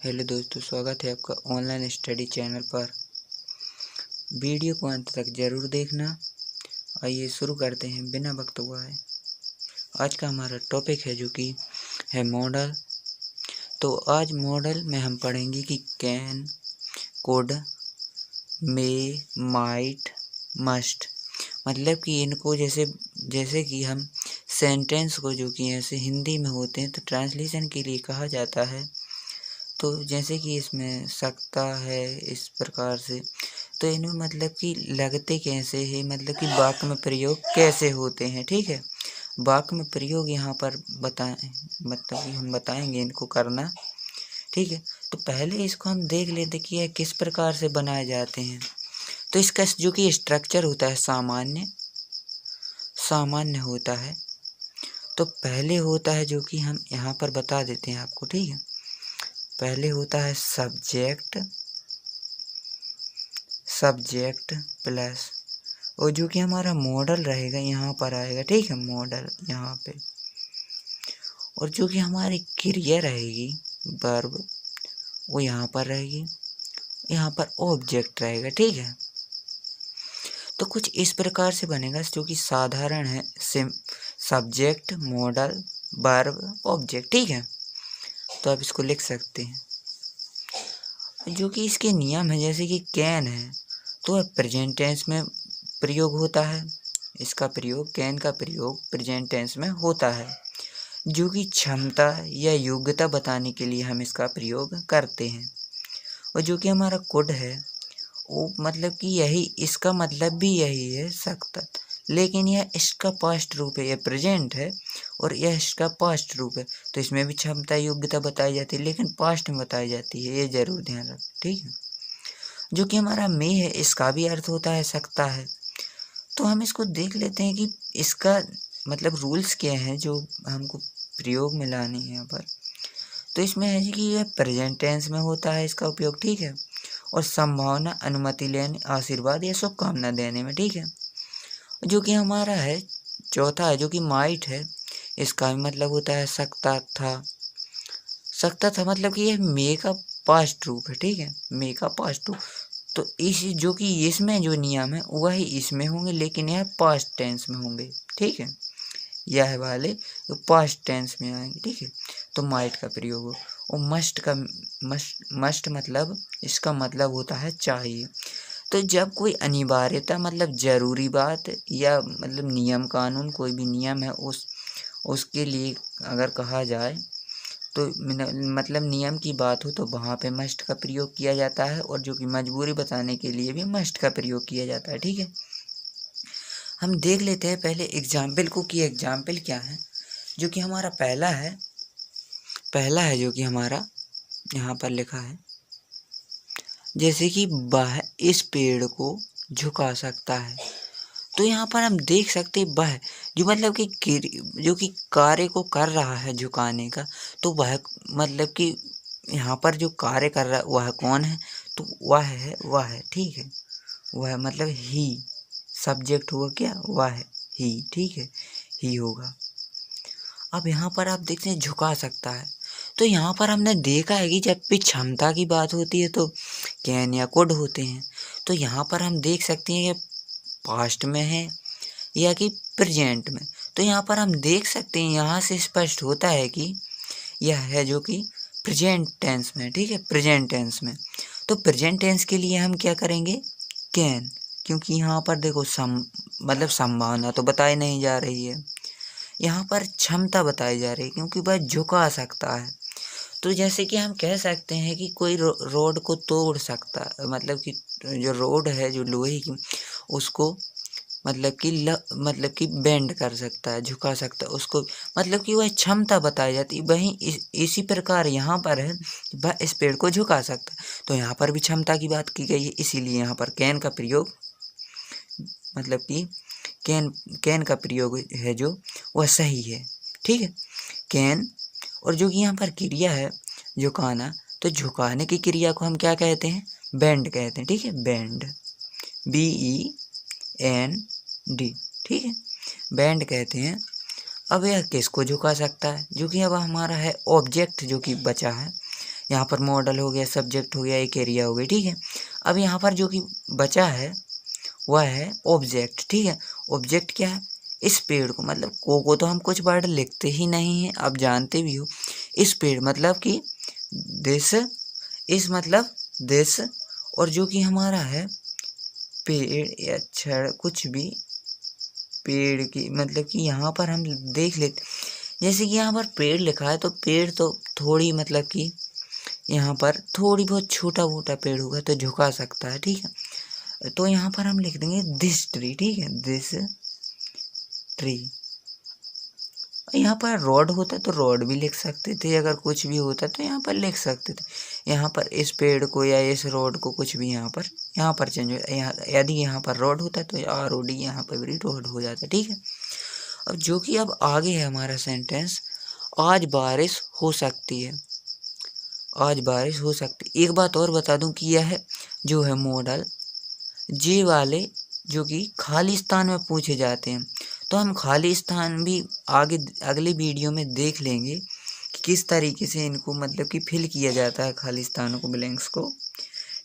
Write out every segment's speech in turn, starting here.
Hello दोस्तों, स्वागत है आपका ऑनलाइन स्टडी चैनल पर। वीडियो को अंत तक ज़रूर देखना। आइए शुरू करते हैं बिना वक्त गवाए। आज का हमारा टॉपिक है जो कि है मॉडल। तो आज मॉडल में हम पढ़ेंगे कि can, could, may, might, must. मतलब कि इनको जैसे कि हम सेंटेंस को जो कि ऐसे हिंदी में होते हैं तो ट्रांसलेशन के लिए कहा जाता है। तो जैसे कि इसमें सकता है, इस प्रकार से। तो इनमें मतलब कि लगते कैसे हैं, मतलब कि वाक्य में प्रयोग कैसे होते हैं। ठीक है, वाक्य में प्रयोग यहाँ पर बताएं, मतलब कि हम बताएंगे इनको करना। ठीक है, तो पहले इसको हम देख लेते कि यह किस प्रकार से बनाए जाते हैं। तो इसका जो कि स्ट्रक्चर होता है सामान्य होता है। तो पहले होता है जो कि हम यहाँ पर बता देते हैं आपको। ठीक है, पहले होता है सब्जेक्ट प्लस, और जो कि हमारा मॉडल रहेगा यहाँ पर आएगा। ठीक है, मॉडल यहाँ पे। और जो कि हमारी क्रिया रहेगी वर्ब, वो यहाँ पर रहेगी। यहाँ पर ऑब्जेक्ट रहेगा। ठीक है, तो कुछ इस प्रकार से बनेगा जो कि साधारण है। Subject, model, verb, object. ठीक है, तो आप इसको लिख सकते हैं। जो कि इसके नियम है, जैसे कि कैन है तो प्रेजेंट टेंस में प्रयोग होता है। इसका प्रयोग, कैन का प्रयोग प्रेजेंट टेंस में होता है। जो कि क्षमता या योग्यता बताने के लिए हम इसका प्रयोग करते हैं। और जो कि हमारा कुड है, वो मतलब कि यही, इसका मतलब भी यही है सकता, लेकिन यह इसका पास्ट रूप है। यह प्रेजेंट है और यह इसका पास्ट रूप है। तो इसमें भी क्षमता योग्यता बताई जाती है, लेकिन पास्ट में बताई जाती है, ये जरूर ध्यान रखें। ठीक है, जो कि हमारा मे है, इसका भी अर्थ होता है सकता है। तो हम इसको देख लेते हैं कि इसका मतलब रूल्स क्या हैं जो हमको प्रयोग में लानी है यहाँ पर। तो इसमें है कि यह प्रेजेंट टेंस में होता है इसका उपयोग। ठीक है, और संभावना, अनुमति लेने, आशीर्वाद या शुभकामना देने में। ठीक है, जो कि हमारा है चौथा है जो कि माइट है, इसका भी मतलब होता है सकता था मतलब कि यह मे का पास्ट रूप है। ठीक है, मे का पास्ट रूप। तो इस जो कि इसमें जो नियम है वही इसमें होंगे, लेकिन यह पास्ट टेंस में होंगे। ठीक है, यह वाले तो पास्ट टेंस में आएंगे। ठीक है, तो माइट का प्रयोग हो। और मस्ट मतलब, इसका मतलब होता है चाहिए। तो जब कोई अनिवार्यता मतलब ज़रूरी बात या मतलब नियम कानून, कोई भी नियम है उसके लिए अगर कहा जाए तो मतलब नियम की बात हो तो वहाँ पे मस्ट का प्रयोग किया जाता है। और जो कि मजबूरी बताने के लिए भी मस्ट का प्रयोग किया जाता है। ठीक है, हम देख लेते हैं पहले एग्जाम्पल को कि एग्जाम्पल क्या है। जो कि हमारा पहला है जो कि हमारा यहाँ पर लिखा है, जैसे कि वह इस पेड़ को झुका सकता है। तो यहाँ पर हम देख सकते हैं वह जो मतलब कि जो कि कार्य को कर रहा है झुकाने का, तो वह मतलब कि यहाँ पर जो कार्य कर रहा है वह कौन है, तो वह है। ठीक है, वह मतलब ही, सब्जेक्ट हुआ क्या, वह है ही। ठीक है, ही होगा। अब यहाँ पर आप देखते हैं झुका सकता है। तो यहाँ पर हमने देखा है कि जब भी क्षमता की बात होती है तो कैन या कुड होते हैं। तो यहाँ पर हम देख सकते हैं कि पास्ट में है या कि प्रेजेंट में। तो यहाँ पर हम देख सकते हैं, यहाँ से स्पष्ट होता है कि यह है जो कि प्रेजेंट टेंस में। ठीक है, प्रेजेंट टेंस में। तो प्रेजेंट टेंस के लिए हम क्या करेंगे, कैन, क्योंकि यहाँ पर देखो मतलब संभावना तो बताई नहीं जा रही है, यहाँ पर क्षमता बताई जा रही है क्योंकि वह झुका सकता है। तो जैसे कि हम कह सकते हैं कि कोई रोड को तोड़ सकता है, मतलब कि जो रोड है जो लोहे की, उसको मतलब कि बेंड कर सकता है, झुका सकता है उसको, मतलब कि वह क्षमता बताई जाती है। वहीं इसी प्रकार यहाँ पर है, वह इस पेड़ को झुका सकता है। तो यहाँ पर भी क्षमता की बात की गई है, इसीलिए यहाँ पर कैन का प्रयोग, मतलब कि कैन का प्रयोग है जो वह सही है। ठीक है, कैन। और जो कि यहाँ पर क्रिया है झुकाना, तो झुकाने की क्रिया को हम क्या कहते हैं, बेंड कहते हैं। ठीक है, बेंड, BEND। ठीक है, बेंड कहते हैं। अब यह किसको झुका सकता है, जो कि अब हमारा है ऑब्जेक्ट जो कि बचा है, यहाँ पर मॉडल हो गया, सब्जेक्ट हो गया, एक एरिया हो गई, ठीक है। अब यहाँ पर जो कि बचा है वह है ऑब्जेक्ट, ठीक है। ऑब्जेक्ट क्या है, इस पेड़ को, मतलब को तो हम कुछ वर्ड लिखते ही नहीं हैं, आप जानते भी हो। इस पेड़ मतलब कि दिस, इस मतलब दिस, और जो कि हमारा है पेड़ या छड़, कुछ भी पेड़ की, मतलब कि यहाँ पर हम देख लेते, जैसे कि यहाँ पर पेड़ लिखा है तो पेड़ तो थोड़ी, मतलब कि यहाँ पर थोड़ी बहुत छोटा मोटा पेड़ होगा तो झुका सकता है, ठीक है। तो यहाँ पर हम लिख देंगे दिस ट्री, ठीक है, दिस ट्री। यहाँ पर रॉड होता तो रॉड भी लिख सकते थे, अगर कुछ भी होता तो यहाँ पर लिख सकते थे। यहाँ पर इस पेड़ को या इस रॉड को कुछ भी यहाँ पर चेंज हो, यहाँ यदि यहाँ पर रॉड होता तो ROD यहाँ पर भी रॉड हो जाता, ठीक है। अब जो कि अब आगे है हमारा सेंटेंस, आज बारिश हो सकती है, आज बारिश हो सकती। एक बात और बता दूं कि यह जो है मॉडल, जे वाले जो कि खाली स्थान में पूछे जाते हैं, तो हम खाली स्थान भी आगे अगले वीडियो में देख लेंगे कि किस तरीके से इनको, मतलब कि फिल किया जाता है खाली स्थानों को, ब्लैंक्स को,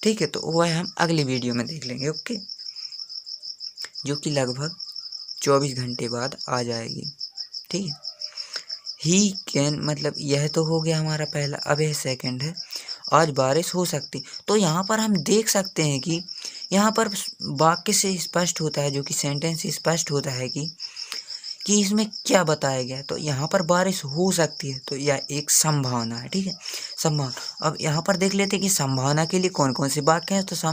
ठीक है। तो वह हम अगले वीडियो में देख लेंगे, ओके, जो कि लगभग 24 घंटे बाद आ जाएगी, ठीक है। ही कैन, मतलब यह तो हो गया हमारा पहला। अब यह सेकंड है, आज बारिश हो सकती। तो यहाँ पर हम देख सकते हैं कि यहाँ पर वाक्य से स्पष्ट होता है, जो कि सेंटेंस से स्पष्ट होता है कि इसमें क्या बताया गया है। तो यहाँ पर बारिश हो सकती है, तो यह एक संभावना है, ठीक है, संभावना। अब यहाँ पर देख लेते हैं कि संभावना के लिए कौन कौन से वाक्य हैं। तो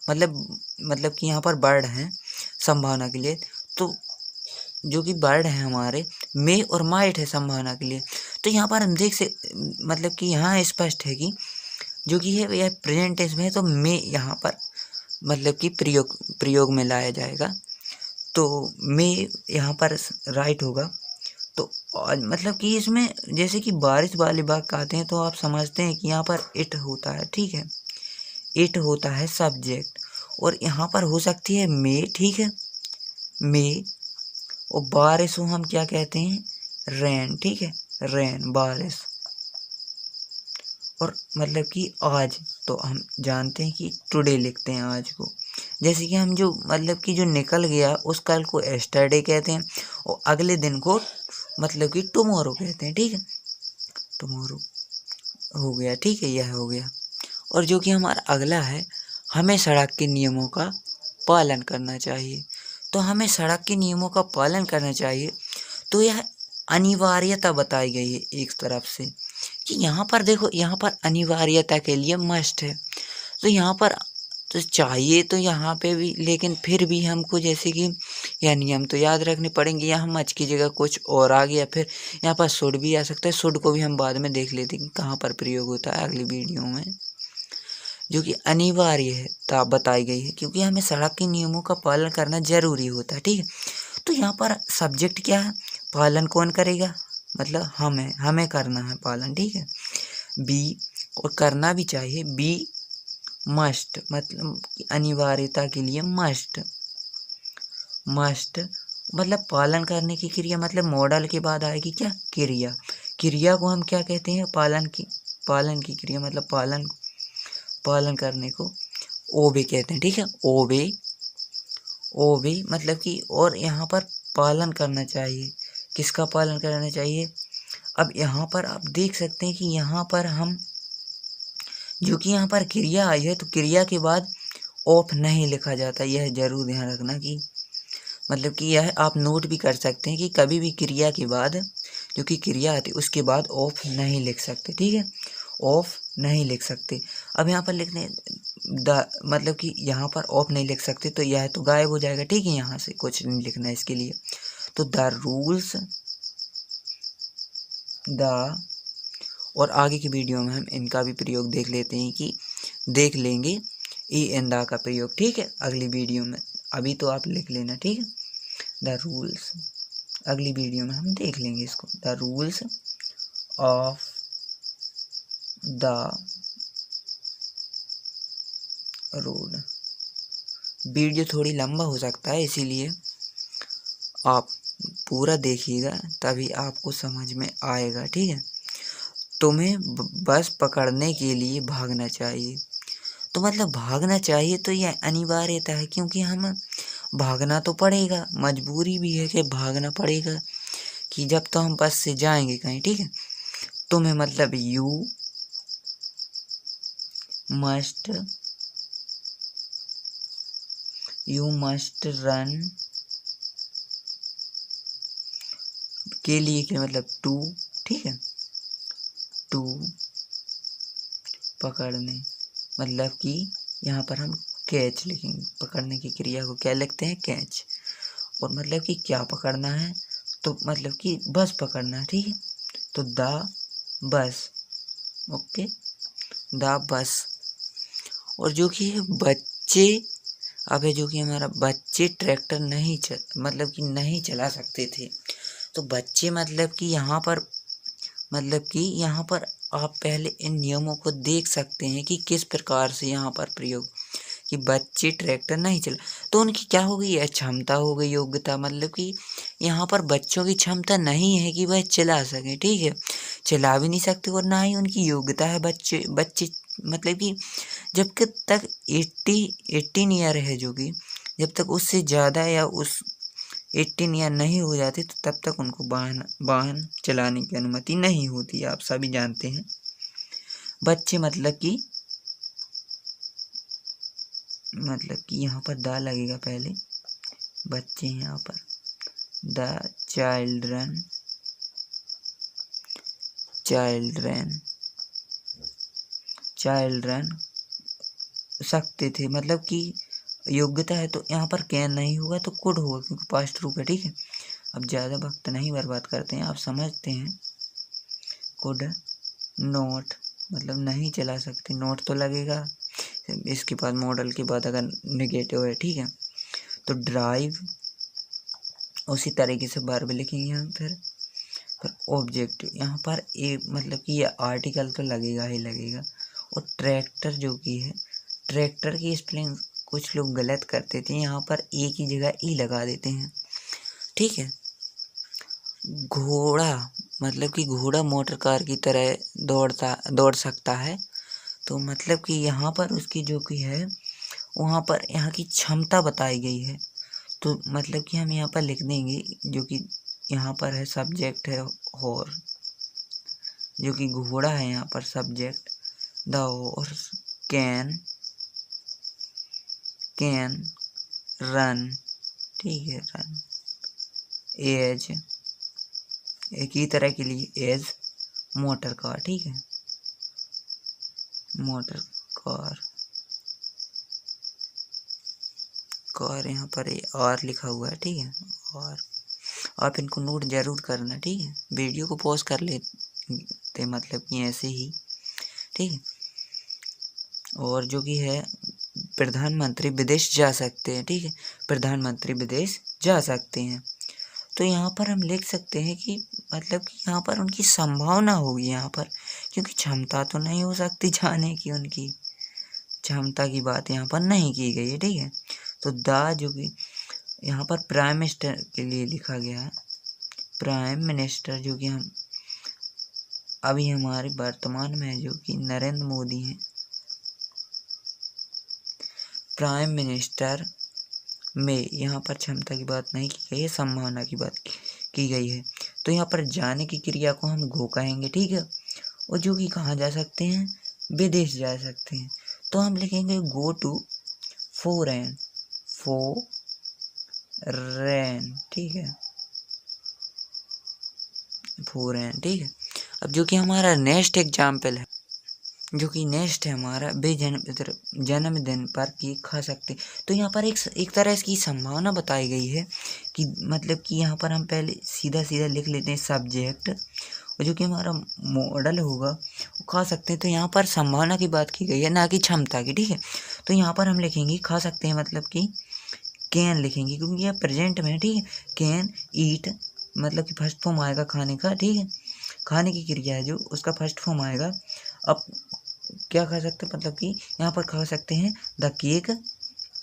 मतलब कि यहाँ पर वर्ड हैं संभावना के लिए, तो जो कि वर्ड है हमारे मे और माइट है संभावना के लिए। तो यहाँ पर हम देख से, मतलब कि यहाँ स्पष्ट है कि जो कि है यह प्रेजेंट टेंस में है, तो मे यहाँ पर मतलब कि प्रयोग में लाया जाएगा, तो मे यहाँ पर राइट होगा। तो मतलब कि इसमें जैसे कि बारिश वाले वाक्य आते हैं तो आप समझते हैं कि यहाँ पर इट होता है, ठीक है, इट होता है सब्जेक्ट, और यहाँ पर हो सकती है मे, ठीक है, मे, और बारिश को हम क्या कहते हैं, रेन, ठीक है, रेन, बारिश। और मतलब कि आज, तो हम जानते हैं कि टुडे लिखते हैं आज को। जैसे कि हम जो, मतलब कि जो निकल गया उस कल को एस्टरडे कहते हैं, और अगले दिन को मतलब कि टुमारो कहते हैं, ठीक है, टुमारो हो गया, ठीक है, यह हो गया। और जो कि हमारा अगला है, हमें सड़क के नियमों का पालन करना चाहिए। तो हमें सड़क के नियमों का पालन करना चाहिए, तो यह अनिवार्यता बताई गई है एक तरफ से, कि यहाँ पर देखो, यहाँ पर अनिवार्यता के लिए मस्ट है, तो यहाँ पर तो चाहिए तो यहाँ पे भी, लेकिन फिर भी हमको जैसे कि यह नियम तो याद रखने पड़ेंगे। यहाँ मच की जगह कुछ और आ गया, फिर यहाँ पर शुड भी आ सकता है। शुड को भी हम बाद में देख लेते हैं कि कहाँ पर प्रयोग होता है अगली वीडियो में। जो कि अनिवार्य है ता बताई गई है, क्योंकि हमें सड़क के नियमों का पालन करना जरूरी होता है, ठीक है। तो यहाँ पर सब्जेक्ट क्या है, पालन कौन करेगा, मतलब हमें करना है पालन, ठीक है। बी, और करना भी चाहिए, बी मस्ट, मतलब अनिवार्यता के लिए मस्ट, मस्ट मतलब पालन करने की क्रिया, मतलब मॉडल के बाद आएगी क्या, क्रिया। क्रिया को हम क्या कहते हैं, पालन की क्रिया, मतलब पालन करने को ओबे कहते हैं, ठीक है, ओबे, ओबे मतलब कि, और यहाँ पर पालन करना चाहिए, किसका पालन करना चाहिए। अब यहाँ पर आप देख सकते हैं कि यहाँ पर हम, जो कि यहाँ पर क्रिया आई है, तो क्रिया के बाद ऑफ नहीं लिखा जाता, यह जरूर ध्यान रखना कि, मतलब कि यह आप नोट भी कर सकते हैं कि कभी भी क्रिया के बाद, जो कि क्रिया आती है उसके बाद ऑफ नहीं लिख सकते, ठीक है, ऑफ नहीं लिख सकते। अब यहाँ पर लिखने द, मतलब कि यहाँ पर ऑफ नहीं लिख सकते, तो यह तो गायब हो जाएगा, ठीक है, यहाँ से कुछ नहीं लिखना है इसके लिए। तो द रूल्स, द, और आगे की वीडियो में हम इनका भी प्रयोग देख लेते हैं, कि देख लेंगे ई एंड द का प्रयोग, ठीक है, अगली वीडियो में। अभी तो आप लिख लेना, ठीक है, द रूल्स, अगली वीडियो में हम देख लेंगे इसको, the rules of the road. Video थोड़ी लंबा हो सकता है, इसीलिए आप पूरा देखिएगा, तभी आपको समझ में आएगा, ठीक है। तुम्हें बस पकड़ने के लिए भागना चाहिए। तो मतलब भागना चाहिए तो यह अनिवार्यता है, क्योंकि हम भागना तो पड़ेगा, मजबूरी भी है कि भागना पड़ेगा कि जब तो हम बस से जाएंगे कहीं, ठीक है। तुम्हें मतलब यू मस्ट रन के लिए के मतलब टू, ठीक है, टू पकड़ने, मतलब कि यहाँ पर हम कैच लिखेंगे, पकड़ने की क्रिया को क्या लिखते हैं, कैच। और मतलब कि क्या पकड़ना है, तो मतलब कि बस पकड़ना है, ठीक है। तो the bus, okay, the bus. और जो कि है बच्चे, अब है जो कि हमारा बच्चे ट्रैक्टर नहीं मतलब कि नहीं चला सकते थे। तो बच्चे मतलब कि यहाँ पर, मतलब कि यहाँ पर आप पहले इन नियमों को देख सकते हैं कि किस प्रकार से यहाँ पर प्रयोग, कि बच्चे ट्रैक्टर नहीं चला, तो उनकी क्या हो गई है, क्षमता हो गई, योग्यता, मतलब कि यहाँ पर बच्चों की क्षमता नहीं है कि वह चला सके, ठीक है, चला भी नहीं सकते, और ना ही उनकी योग्यता है। बच्चे बच्चे मतलब कि जब तक 18 ईयर है, जो कि जब तक उससे ज़्यादा या उस 18 ईयर नहीं हो जाते, तो तब तक उनको वाहन चलाने की अनुमति नहीं होती, आप सभी जानते हैं। बच्चे मतलब कि यहाँ पर द लगेगा पहले, बच्चे हैं यहाँ पर, द चाइल्ड्रन सकते थे, मतलब कि योग्यता है, तो यहाँ पर कैन नहीं होगा तो कुड होगा, क्योंकि पास्ट रूप है, ठीक है। अब ज़्यादा वक्त नहीं बर्बाद करते हैं, आप समझते हैं। कुड नोट मतलब नहीं चला सकते, नोट तो लगेगा इसके बाद, मॉडल के बाद अगर निगेटिव है, ठीक है। तो ड्राइव, उसी तरीके से वर्ब लिखेंगे हम। फिर ऑब्जेक्टिव, यहाँ पर मतलब कि ये आर्टिकल तो लगेगा ही लगेगा। और ट्रैक्टर जो कि है, ट्रैक्टर की स्पेलिंग कुछ लोग गलत करते थे, यहाँ पर ए की जगह ई लगा देते हैं, ठीक है। घोड़ा, मतलब कि घोड़ा मोटर कार की तरह दौड़ सकता है, तो मतलब कि यहाँ पर उसकी जो कि है, वहाँ पर यहाँ की क्षमता बताई गई है, तो मतलब कि हम यहाँ पर लिख देंगे, जो कि यहाँ पर है सब्जेक्ट है हॉर्स, जो कि घोड़ा है यहाँ पर subject, the horse can run, ठीक है, रन एज, एक ही तरह के लिए एज मोटर कार, ठीक है, मोटर कार यहाँ पर आर लिखा हुआ है, ठीक है, और आप इनको नोट जरूर करना, ठीक है। वीडियो को पॉज कर लेते, मतलब कि ऐसे ही, ठीक है। और जो कि है प्रधानमंत्री विदेश जा सकते हैं, ठीक है, प्रधानमंत्री विदेश जा सकते हैं। तो यहाँ पर हम लिख सकते हैं कि मतलब कि यहाँ पर उनकी संभावना होगी यहाँ पर, क्योंकि क्षमता तो नहीं हो सकती जाने की, उनकी क्षमता की बात यहाँ पर नहीं की गई है, ठीक है। तो द जो कि यहाँ पर प्राइम मिनिस्टर के लिए लिखा गया है, प्राइम मिनिस्टर जो कि हम अभी हमारे वर्तमान में जो कि नरेंद्र मोदी हैं, प्राइम मिनिस्टर में यहाँ पर क्षमता की बात नहीं की गई है, संभावना की बात की गई है। तो यहाँ पर जाने की क्रिया को हम गो कहेंगे, ठीक है। और जो कि कहाँ जा सकते हैं, विदेश जा सकते हैं, तो हम लिखेंगे गो टू फॉरेन, ठीक है, फॉरेन, ठीक है। अब जो कि हमारा नेक्स्ट एग्जाम्पल है, जो कि नेक्स्ट है हमारा, वे जन्मदिन पर केक खा सकते। तो यहाँ पर एक तरह की संभावना बताई गई है कि मतलब कि यहाँ पर हम पहले सीधा सीधा लिख लेते हैं सब्जेक्ट, और जो कि हमारा मॉडल होगा वो खा सकते हैं। तो यहाँ पर संभावना की बात की गई है, ना कि क्षमता की, ठीक है। तो यहाँ पर हम लिखेंगे खा सकते हैं, मतलब कि कैन लिखेंगे, क्योंकि यह प्रेजेंट में है, ठीक है। कैन ईट, मतलब कि फर्स्ट फॉर्म आएगा खाने का, ठीक है, खाने की क्रिया है जो, उसका फर्स्ट फॉर्म आएगा। अब क्या खा सकते हैं, मतलब कि यहाँ पर खा सकते हैं द केक,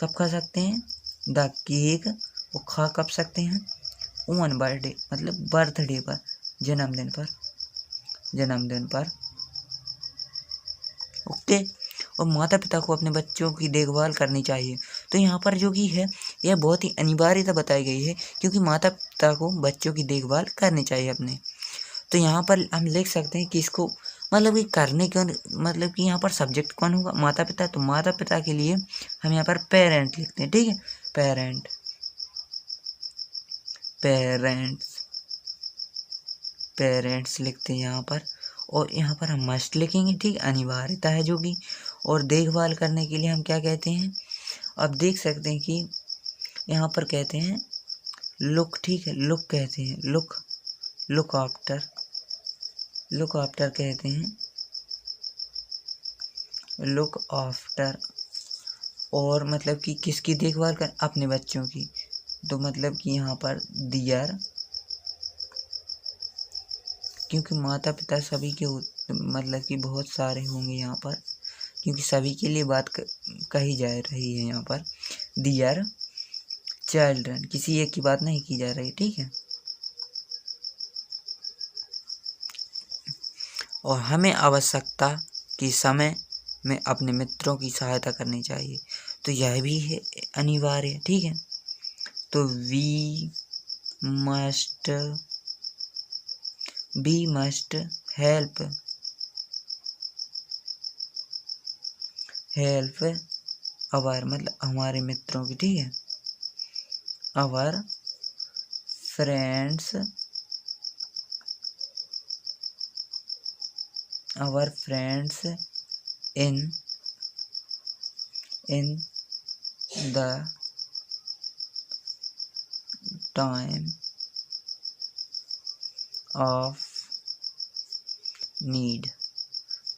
कब खा सकते हैं, द केक, वो खा कब सकते हैं, ऑन बर्थडे, मतलब बर्थडे पर, जन्मदिन पर, ओके। और माता पिता को अपने बच्चों की देखभाल करनी चाहिए। तो यहाँ पर जो कि है यह बहुत ही अनिवार्यता बताई गई है, क्योंकि माता पिता को बच्चों की देखभाल करनी चाहिए अपने। तो यहाँ पर हम लिख सकते हैं कि इसको मतलब कि करने के मतलब कि यहाँ पर सब्जेक्ट कौन होगा, माता पिता। तो माता पिता के लिए हम यहाँ पर पेरेंट लिखते हैं, ठीक है, पेरेंट, पेरेंट्स, पेरेंट्स लिखते हैं यहाँ पर। और यहाँ पर हम मस्ट लिखेंगे, ठीक, अनिवार्यता है जो कि। और देखभाल करने के लिए हम क्या कहते हैं, अब देख सकते हैं कि यहाँ पर कहते हैं लुक, ठीक है, लुक कहते हैं, look, look after, look after कहते हैं, लुक आफ्टर। और मतलब कि किसकी देखभाल कर, अपने बच्चों की। तो मतलब कि यहाँ पर दियर, क्योंकि माता पिता सभी के मतलब कि बहुत सारे होंगे यहाँ पर, क्योंकि सभी के लिए बात कही जा रही है यहाँ पर। दियर चिल्ड्रन, किसी एक की बात नहीं की जा रही, ठीक है। और हमें आवश्यकता के समय में अपने मित्रों की सहायता करनी चाहिए। तो यह भी है अनिवार्य, ठीक है। तो वी मस्ट हेल्प अवर, मतलब हमारे मित्रों की, ठीक है, our friends, our friends in the time of need।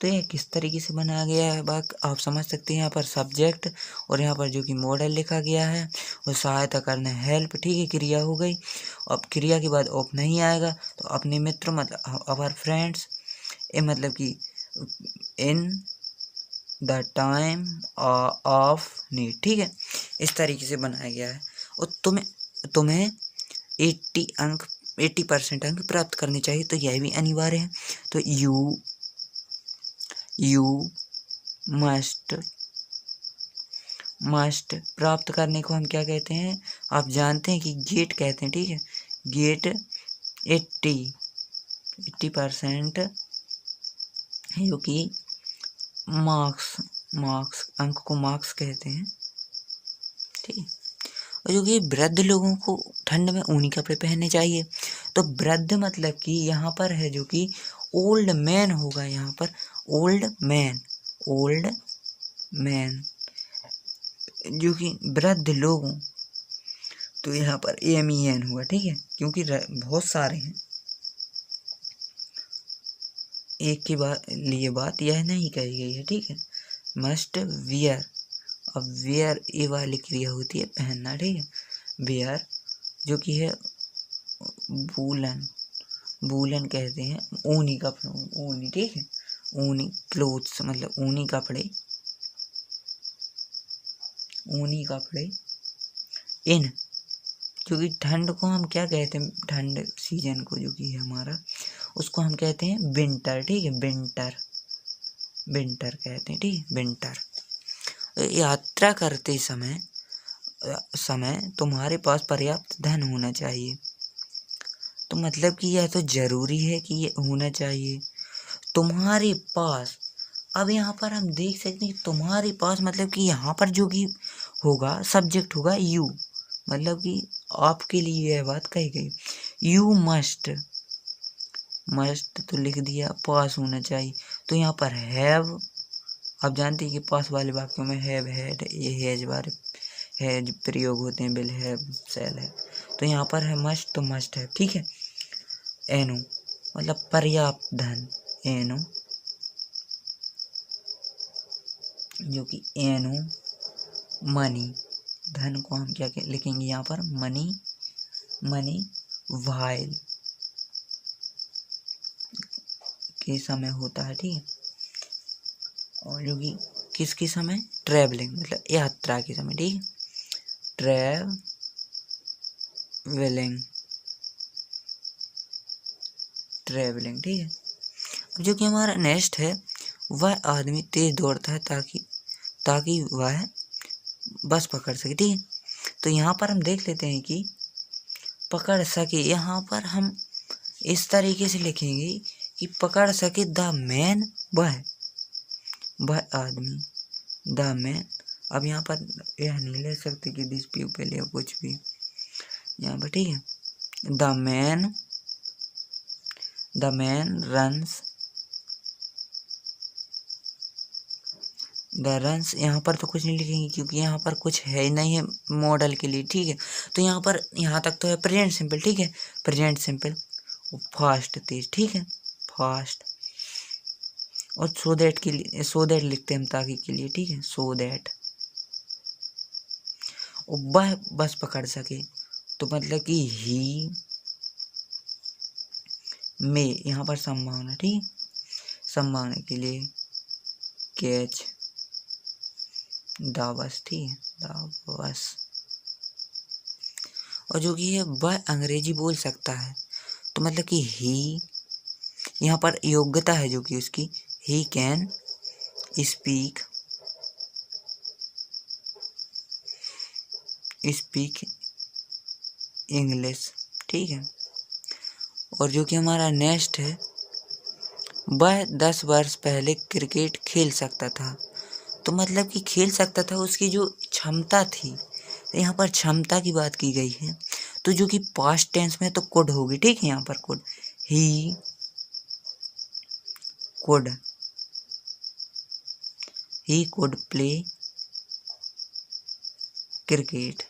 तो यह किस तरीके से बनाया गया है बात आप समझ सकते हैं। यहाँ पर सब्जेक्ट और यहाँ पर जो कि मॉडल लिखा गया है, और सहायता करना हेल्प, ठीक है, क्रिया हो गई। अब क्रिया के बाद ऑफ नहीं आएगा, तो अपने मित्र मतलब अवर फ्रेंड्स, ए मतलब कि in the time of need, ठीक है। इस तरीके से बनाया गया है। और तुम्हें 80% अंक प्राप्त करने चाहिए। तो यह भी अनिवार्य है। तो यू मस्ट प्राप्त करने को हम क्या कहते हैं, आप जानते हैं कि गेट कहते हैं, ठीक है। गेट 80% जो कि मार्क्स अंक को मार्क्स कहते हैं, ठीक है। और जो कि वृद्ध लोगों को ठंड में ऊनी कपड़े पहनने चाहिए। तो वृद्ध मतलब कि यहाँ पर है जो कि ओल्ड मैन होगा, यहाँ पर ओल्ड मैन जो कि वृद्ध लोगों। तो यहाँ पर AMEN हुआ, ठीक है, क्योंकि बहुत सारे हैं, एक के लिए बात यह नहीं कही गई है, ठीक है। मस्ट वियर, अब वियर ये वाली क्रिया होती है पहनना, ठीक है। वियर जो कि है वूलन कहते हैं, ऊनी कपड़ों, ऊनी, ठीक है, ऊनी क्लोथ्स मतलब ऊनी कपड़े, ऊनी कपड़े। इन जो कि ठंड को हम क्या कहते हैं, ठंड सीजन को जो कि है हमारा, उसको हम कहते हैं विंटर, ठीक है, विंटर कहते हैं, ठीक है, विंटर। यात्रा करते समय तुम्हारे पास पर्याप्त धन होना चाहिए। तो मतलब कि यह तो जरूरी है कि ये होना चाहिए तुम्हारे पास। अब यहाँ पर हम देख सकते हैं कि तुम्हारे पास मतलब कि यहाँ पर जो कि होगा सब्जेक्ट होगा यू, मतलब कि आपके लिए यह बात कही गई। यू मस्ट तो लिख दिया, पास होना चाहिए। तो यहाँ पर हैव, आप जानते हैं कि पास वाले वाक्यों में हैव, हैड, ये हैज वाले हैज प्रयोग होते हैं, विल हैव, शैल है। तो यहाँ पर है मस्ट, तो मस्ट है, ठीक है। एनो मतलब पर्याप्त धन, एनो जो कि एनो मनी, धन को हम क्या लिखेंगे यहाँ पर, मनी वाइल के समय होता है, ठीक है। और जो कि किसके समय, ट्रैवलिंग मतलब यात्रा के समय, ठीक है, ट्रैवलिंग, ठीक है। अब जो कि हमारा नेक्स्ट है वह आदमी तेज दौड़ता है ताकि वह बस पकड़ सके, ठीक है। तो यहाँ पर हम देख लेते हैं कि पकड़ सके, यहाँ पर हम इस तरीके से लिखेंगे कि पकड़ सके द मैन, वह आदमी, द मैन। अब यहाँ पर यह नहीं ले सकते कि दिस पीपल या कुछ भी यहाँ पर, ठीक है। द मैन रन्स, यहाँ पर तो कुछ नहीं लिखेंगे क्योंकि यहाँ पर कुछ है ही नहीं है मॉडल के लिए, ठीक है। तो यहाँ पर यहाँ तक तो है प्रेजेंट सिंपल, ठीक है, प्रेजेंट सिंपल। फास्ट तेज, ठीक है, फास्ट। और सो दैट के लिए सो दैट लिखते हैं हम ताकि के लिए, ठीक है, सो दैट। और वह बस पकड़ सके तो मतलब कि ही में, यहाँ पर संभावना, ठीक, संभावना के लिए कैच द बस, ठीक है, द बस। और जो कि है वह अंग्रेजी बोल सकता है तो मतलब कि ही, यहाँ पर योग्यता है जो कि उसकी, ही कैन स्पीक इंग्लिश, ठीक है। और जो कि हमारा नेक्स्ट है, वह 10 वर्ष पहले क्रिकेट खेल सकता था। तो मतलब कि खेल सकता था, उसकी जो क्षमता थी, यहाँ पर क्षमता की बात की गई है। तो जो कि पास्ट टेंस में तो कुड होगी, ठीक है, यहाँ पर could, he could play cricket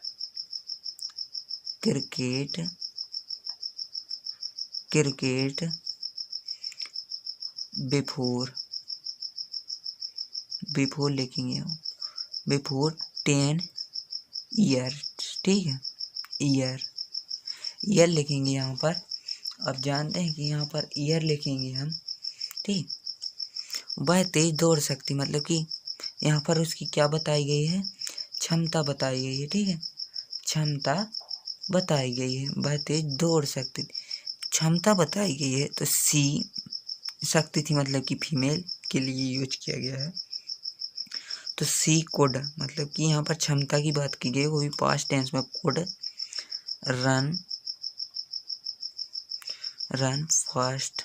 before लिखेंगे हम, बिफोर 10 ईयर्स, ठीक है, ईयर लिखेंगे यहाँ पर। अब जानते हैं कि यहाँ पर ईयर लिखेंगे हम, ठीक। वह तेज दौड़ सकती, मतलब कि यहाँ पर उसकी क्या बताई गई है, क्षमता बताई गई है, ठीक है, क्षमता बताई गई है। वह तेज दौड़ सकती, क्षमता बताई गई है। तो सी सकती थी मतलब कि फीमेल के लिए यूज किया गया है। तो सी कुड, मतलब कि यहाँ पर क्षमता की बात की गई, वो भी पास्ट टेंस में, कुड रन फास्ट।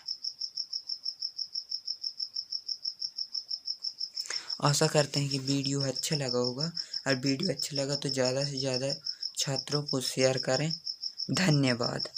आशा करते हैं कि वीडियो अच्छा लगा होगा, और वीडियो अच्छा लगा तो ज़्यादा से ज़्यादा छात्रों को शेयर करें। धन्यवाद।